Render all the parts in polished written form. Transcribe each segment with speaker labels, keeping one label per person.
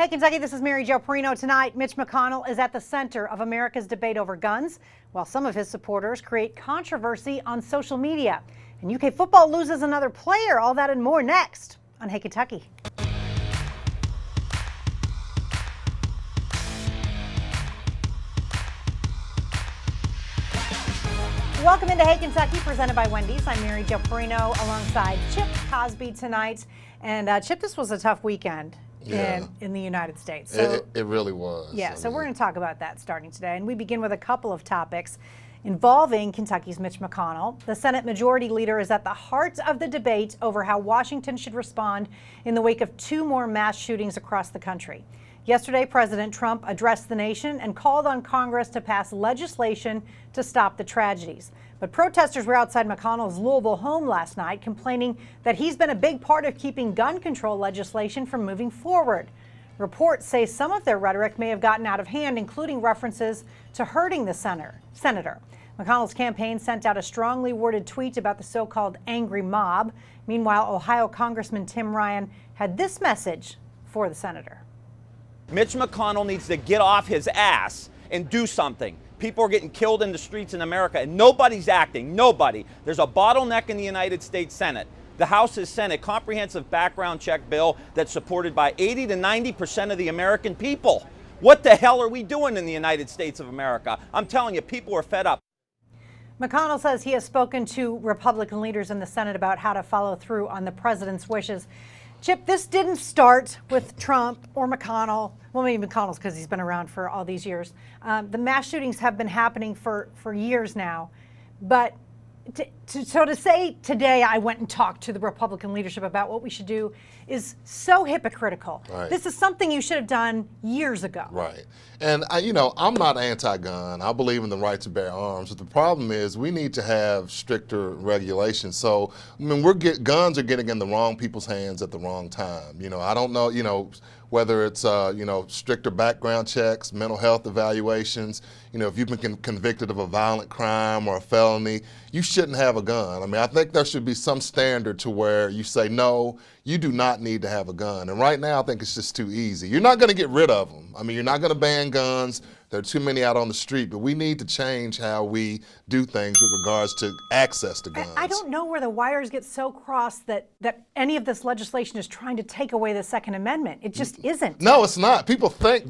Speaker 1: Hey, Kentucky, this is Mary Jo Perino. Tonight, Mitch McConnell is at the center of America's debate over guns, while some of his supporters create controversy on social media. And UK football loses another player. All that and more next on Hey, Kentucky. Welcome into Hey Kentucky, presented by Wendy's. I'm Mary Jo Perino alongside Chip Cosby tonight. And Chip, this was a tough weekend in the United States. So,
Speaker 2: it really was.
Speaker 1: Yeah, so we're going to talk about that starting today. And we begin with a couple of topics involving Kentucky's Mitch McConnell. The Senate Majority Leader is at the heart of the debate over how Washington should respond in the wake of two more mass shootings across the country. Yesterday, President Trump addressed the nation and called on Congress to pass legislation to stop the tragedies. But protesters were outside McConnell's Louisville home last night, complaining that he's been a big part of keeping gun control legislation from moving forward. Reports say some of their rhetoric may have gotten out of hand, including references to hurting the senator. McConnell's campaign sent out a strongly worded tweet about the so-called angry mob. Meanwhile, Ohio Congressman Tim Ryan had this message for the senator.
Speaker 3: Mitch McConnell needs to get off his ass and do something. People are getting killed in the streets in America, and nobody's acting. Nobody. There's a bottleneck in the United States Senate. The House has sent a comprehensive background check bill that's supported by 80 to 90% of the American people. What the hell are we doing in the United States of America? I'm telling you, people are fed up.
Speaker 1: McConnell says he has spoken to Republican leaders in the Senate about how to follow through on the president's wishes. Chip, this didn't start with Trump or McConnell. Well, maybe McConnell's because he's been around for all these years. The mass shootings have been happening for years now. But to say today I went and talked to the Republican leadership about what we should do is so hypocritical.
Speaker 2: Right.
Speaker 1: This is something you should have done years ago.
Speaker 2: Right. And, I'm not anti-gun. I believe in the right to bear arms. But the problem is we need to have stricter regulations. So, guns are getting in the wrong people's hands at the wrong time. I don't know, whether it's, stricter background checks, mental health evaluations. If you've been convicted of a violent crime or a felony, you shouldn't have a gun. I think there should be some standard to where you say, no, you do not need to have a gun. And right now, I think it's just too easy. You're not going to get rid of them. You're not going to ban guns. There are too many out on the street, but we need to change how we do things with regards to access to guns.
Speaker 1: I don't know where the wires get so crossed that any of this legislation is trying to take away the Second Amendment. It just isn't.
Speaker 2: No, it's not. People think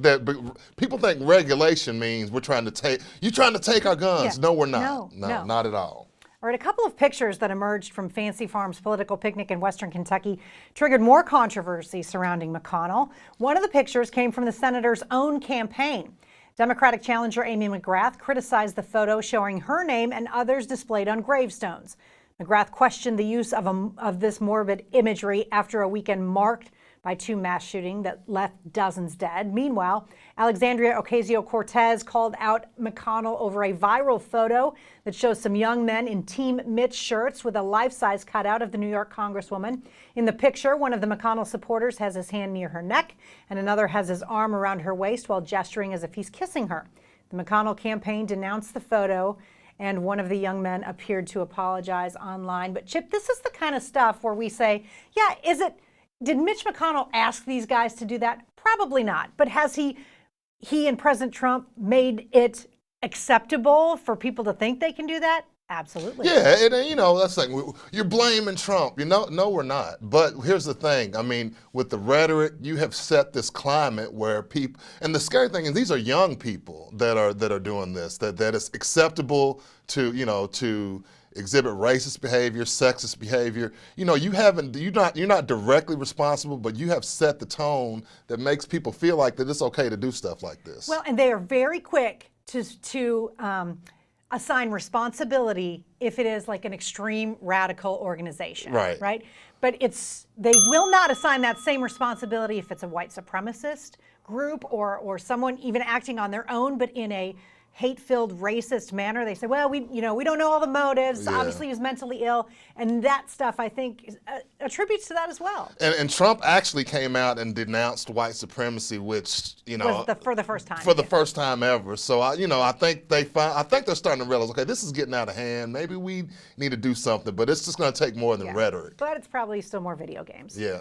Speaker 2: regulation means you're trying to take our guns.
Speaker 1: Yeah.
Speaker 2: No, we're not.
Speaker 1: No,
Speaker 2: not at all.
Speaker 1: All right, a couple of pictures that emerged from Fancy Farms' political picnic in Western Kentucky triggered more controversy surrounding McConnell. One of the pictures came from the senator's own campaign. Democratic challenger Amy McGrath criticized the photo showing her name and others displayed on gravestones. McGrath questioned the use of this morbid imagery after a weekend marked by two mass shootings that left dozens dead. Meanwhile, Alexandria Ocasio-Cortez called out McConnell over a viral photo that shows some young men in Team Mitch shirts with a life-size cutout of the New York Congresswoman. In the picture, one of the McConnell supporters has his hand near her neck, and another has his arm around her waist while gesturing as if he's kissing her. The McConnell campaign denounced the photo, and one of the young men appeared to apologize online. But Chip, this is the kind of stuff where we say, yeah, did Mitch McConnell ask these guys to do that? Probably not. But has he and President Trump made it acceptable for people to think they can do that? Absolutely.
Speaker 2: Yeah, that's like, you're blaming Trump. No, we're not. But here's the thing. With the rhetoric, you have set this climate where people, and the scary thing is these are young people that are doing this, that it's acceptable to exhibit racist behavior, sexist behavior. You're not directly responsible, but you have set the tone that makes people feel like that it's okay to do stuff like this.
Speaker 1: Well, and they are very quick to assign responsibility if it is like an extreme radical organization. Right? But they will not assign that same responsibility if it's a white supremacist group or someone even acting on their own, but in a hate-filled, racist manner. They say, well, we don't know all the motives. Yeah. Obviously, he was mentally ill, and that stuff I think attributes to that as well.
Speaker 2: And Trump actually came out and denounced white supremacy, which
Speaker 1: was for the first time.
Speaker 2: For the first time ever. So I think they're starting to realize, okay, this is getting out of hand. Maybe we need to do something, but it's just going to take more than rhetoric.
Speaker 1: But it's probably still more video games.
Speaker 2: Yeah.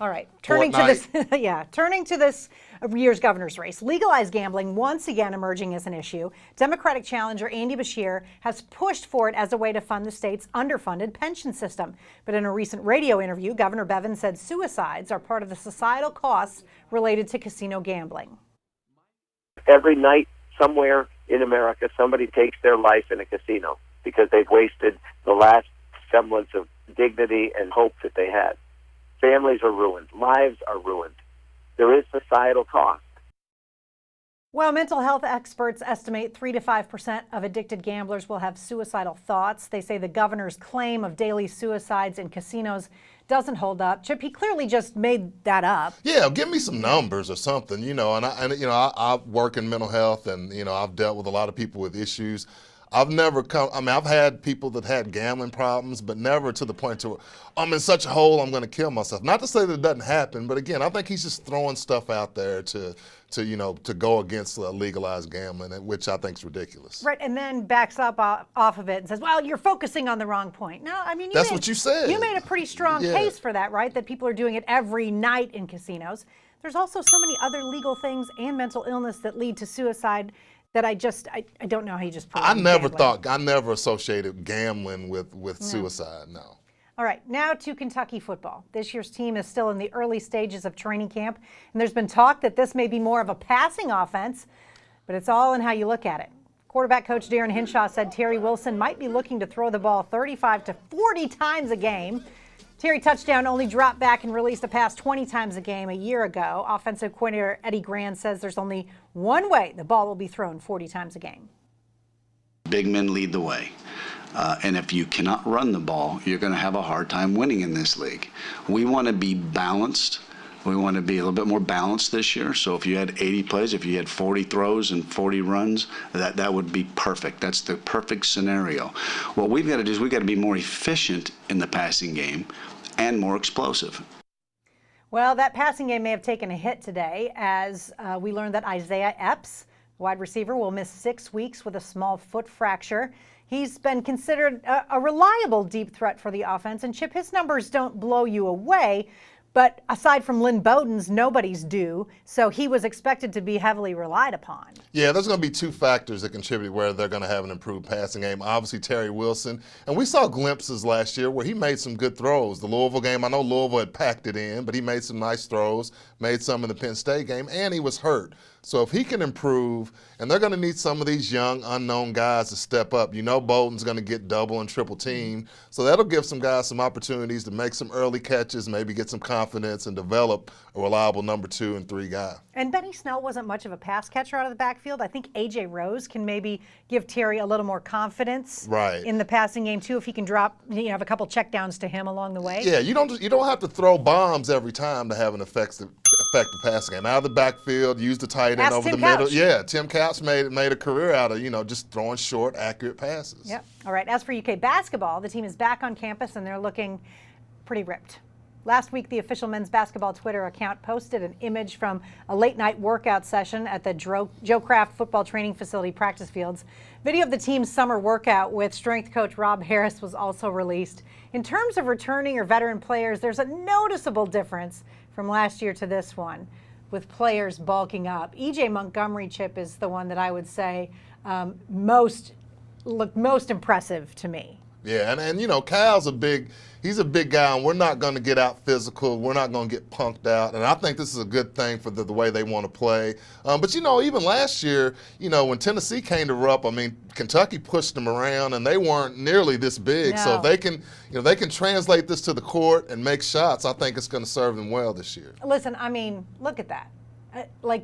Speaker 1: All right, turning to this year's governor's race. Legalized gambling once again emerging as an issue. Democratic challenger Andy Beshear has pushed for it as a way to fund the state's underfunded pension system. But in a recent radio interview, Governor Bevin said suicides are part of the societal costs related to casino gambling.
Speaker 4: Every night somewhere in America, somebody takes their life in a casino because they've wasted the last semblance of dignity and hope that they had. Families are ruined. Lives are ruined. There is societal cost.
Speaker 1: Well, mental health experts estimate 3 to 5% of addicted gamblers will have suicidal thoughts. They say the governor's claim of daily suicides in casinos doesn't hold up. Chip, he clearly just made that up.
Speaker 2: Yeah, give me some numbers or something, I work in mental health, and, I've dealt with a lot of people with issues. I've had people that had gambling problems, but never to the point to I'm in such a hole I'm going to kill myself. Not to say that it doesn't happen, but again, I think he's just throwing stuff out there to go against legalized gambling, which I think is ridiculous.
Speaker 1: Right, and then backs up off of it and says, well, you're focusing on the wrong point. No, I mean,
Speaker 2: that's what you said.
Speaker 1: You made a pretty strong case for that, right? That people are doing it every night in casinos. There's also so many other legal things and mental illness that lead to suicide that I don't know how you just put it on gambling.
Speaker 2: I never associated gambling with suicide, no.
Speaker 1: All right, now to Kentucky football. This year's team is still in the early stages of training camp, and there's been talk that this may be more of a passing offense, but it's all in how you look at it. Quarterback coach Darren Hinshaw said Terry Wilson might be looking to throw the ball 35 to 40 times a game. Terry Touchdown only dropped back and released a pass 20 times a game a year ago. Offensive coordinator Eddie Grand says there's only one way the ball will be thrown 40 times a game.
Speaker 5: Big men lead the way. And if you cannot run the ball, you're going to have a hard time winning in this league. We want to be balanced. We want to be a little bit more balanced this year. So if you had 80 plays, if you had 40 throws and 40 runs, that would be perfect. That's the perfect scenario. What we've got to do is we've got to be more efficient in the passing game and more explosive.
Speaker 1: Well, that passing game may have taken a hit today as we learned that Isaiah Epps, wide receiver, will miss 6 weeks with a small foot fracture. He's been considered a reliable deep threat for the offense, and Chip, his numbers don't blow you away. But aside from Lynn Bowden's, nobody's due, so he was expected to be heavily relied upon. Yeah,
Speaker 2: there's going to be two factors that contribute where they're going to have an improved passing game. Obviously, Terry Wilson, and we saw glimpses last year where he made some good throws. The Louisville game, I know Louisville had packed it in, but he made some nice throws, made some in the Penn State game, and he was hurt. So if he can improve, and they're going to need some of these young, unknown guys to step up. Bowden's going to get double and triple teamed, so that'll give some guys some opportunities to make some early catches, maybe get some confidence and develop a reliable number 2 and 3 guy.
Speaker 1: And Benny Snell wasn't much of a pass catcher out of the backfield. I think A.J. Rose can maybe give Terry a little more confidence in the passing game, too, if he can drop, have a couple checkdowns to him along the way.
Speaker 2: Yeah, you don't have to throw bombs every time to have an effective passing game. Out of the backfield, use the tight end over the middle. Yeah, Tim Couch made a career out of, just throwing short, accurate passes.
Speaker 1: Yep. All right, as for UK basketball, the team is back on campus and they're looking pretty ripped. Last week, the official men's basketball Twitter account posted an image from a late-night workout session at the Joe Kraft football training facility practice fields. Video of the team's summer workout with strength coach Rob Harris was also released. In terms of returning or veteran players, there's a noticeable difference from last year to this one, with players bulking up. E.J. Montgomery, Chip, is the one that I would say most impressive to me.
Speaker 2: Yeah, and Kyle's he's a big guy, and we're not going to get out physical. We're not going to get punked out, and I think this is a good thing for the way they want to play. But even last year, when Tennessee came to Rupp, Kentucky pushed them around, and they weren't nearly this big.
Speaker 1: No.
Speaker 2: So if they can translate this to the court and make shots, I think it's going to serve them well this year.
Speaker 1: Listen, look at that.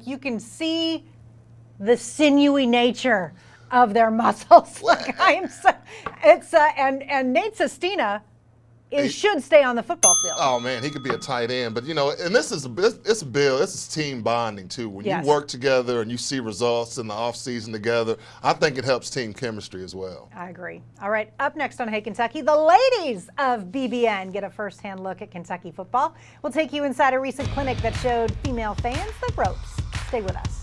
Speaker 1: You can see the sinewy nature of their muscles. And Nate Sestina should stay on the football field.
Speaker 2: Oh man, he could be a tight end, but and this is team bonding too. When you work together and you see results in the off season together, I think it helps team chemistry as well.
Speaker 1: I agree. All right, up next on Hey Kentucky, the ladies of BBN get a first-hand look at Kentucky football. We'll take you inside a recent clinic that showed female fans the ropes. Stay with us.